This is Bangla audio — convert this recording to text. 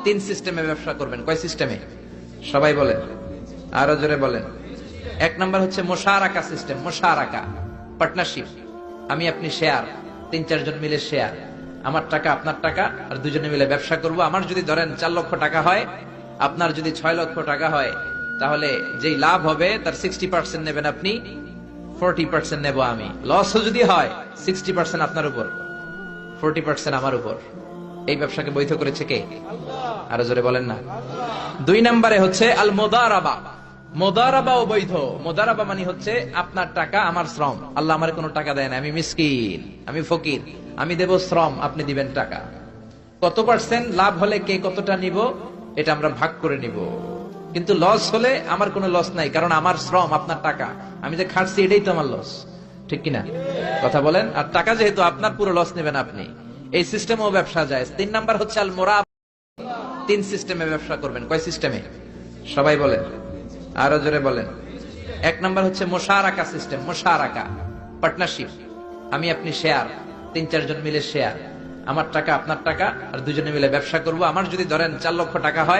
তিন সিস্টেমে ব্যবসা করবেন। কয় সিস্টেমে? সবাই বলেন, আরো জোরে বলেন। এক নাম্বার হচ্ছে মুশারাকা সিস্টেম। মুশারাকা, পার্টনারশিপ। আমি আপনি শেয়ার, তিন চারজন মিলে শেয়ার, আমার টাকা আপনার টাকা, আর দুজনে মিলে ব্যবসা করব। আমার যদি ধরেন 4 লক্ষ টাকা হয়, আপনার যদি 6 লক্ষ টাকা হয়, তাহলে যেই লাভ হবে তার 60% নেবেন আপনি, 40% নেব আমি। লসও যদি হয় 60% আপনার উপর, 40% আমার উপর। এই ব্যবসাকে বৈধ করেছে কে? আরো জোরে বলেন না। দুই নম্বরে হচ্ছে আল মুদারাবা। মুদারাবাও বৈধ। মুদারাবা মানে হচ্ছে আপনার টাকা আমার শ্রম। আল্লাহ আমার কোনো টাকা দেয় না, আমি মিসকিন, আমি ফকির, আমি দেব শ্রম, আপনি দিবেন টাকা। কত পার্সেন্ট লাভ হলে কে কতটা নিব এটা আমরা ভাগ করে নিব, কিন্তু লস হলে আমার কোনো লস নাই, কারণ আমার শ্রম আপনার টাকা, আমি যে খাটছি এটাই তো আমার লস। ঠিক কিনা? কথা বলেন। আর টাকা যেহেতু আপনার, পুরো লস নেবেন আপনি। এই সিস্টেমও ব্যবসা যায়। তিন নাম্বার হচ্ছে আল মুরাব। তিন সিস্টেমে ব্যবসা করবেন। কয় সিস্টেমে? সবাই বলেন, আরো জোরে বলেন। এক নাম্বার হচ্ছে মুশারাকা সিস্টেম। মুশারাকা, পার্টনারশিপ। আমি আপনি শেয়ার, তিন চারজন মিলে শেয়ার, আমার টাকা আপনার টাকা, আর দুজনে মিলে ব্যবসা করব। আমার যদি ধরেন 4 লক্ষ টাকা হয়,